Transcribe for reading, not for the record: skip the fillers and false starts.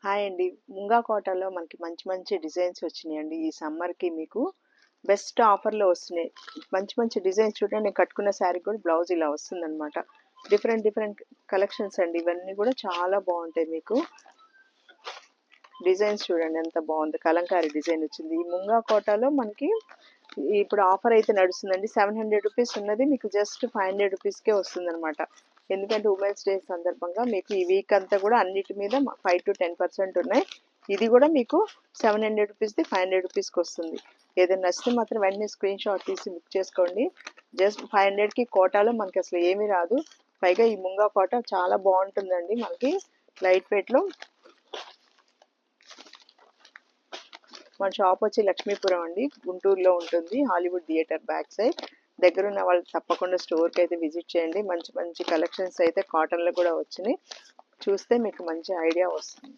Hi అండి. ముంగా కోటలో మనకి మంచి మంచి డిజైన్స్ వచ్చినాయండి. ఈ సమ్మర్‌కి మీకు బెస్ట్ ఆఫర్‌లో వస్తున్నాయి. మంచి మంచి డిజైన్స్ చూడండి. నేను కట్టుకున్న శారీ కూడా బ్లౌజ్ ఇలా వస్తుందనమాట. డిఫరెంట్ డిఫరెంట్ కలెక్షన్స్ అండి. ఇవన్నీ కూడా చాలా బాగుంటాయి మీకు. డిజైన్స్ చూడండి ఎంత బాగుంది. కలంకారీ డిజైన్ వచ్చింది. ఈ ముంగా కోటలో మనకి ఇప్పుడు ఆఫర్ అయితే నడుస్తుందండి. 700 రూపీస్ ఉన్నది మీకు జస్ట్ 500 రూపీస్కే వస్తుందనమాట. ఎందుకంటే ఉమెన్స్ డే సందర్భంగా మీకు ఈ వీక్ అంతా కూడా అన్నిటి మీద 5 to 10% ఉన్నాయి. ఇది కూడా మీకు 700 రూపీస్ది 500 రూపీస్కి వస్తుంది. ఏదైనా నచ్చితే మాత్రం వెంటనే స్క్రీన్ షాట్ తీసి బుక్ చేసుకోండి. జస్ట్ 500కి కోటాలో మనకి అసలు ఏమీ రాదు. పైగా ఈ ముంగా కోట చాలా బాగుంటుందండి. మనకి లైట్ వెయిట్లో. మన షాప్ వచ్చి లక్ష్మీపురం అండి, గుంటూరులో ఉంటుంది. Hollywood theatre back side. దగ్గరున్న వాళ్ళు తప్పకుండా స్టోర్కి అయితే విజిట్ చేయండి. మంచి మంచి కలెక్షన్స్ అయితే కాటన్లో కూడా వచ్చినాయి. చూస్తే మీకు మంచి ఐడియా వస్తుంది.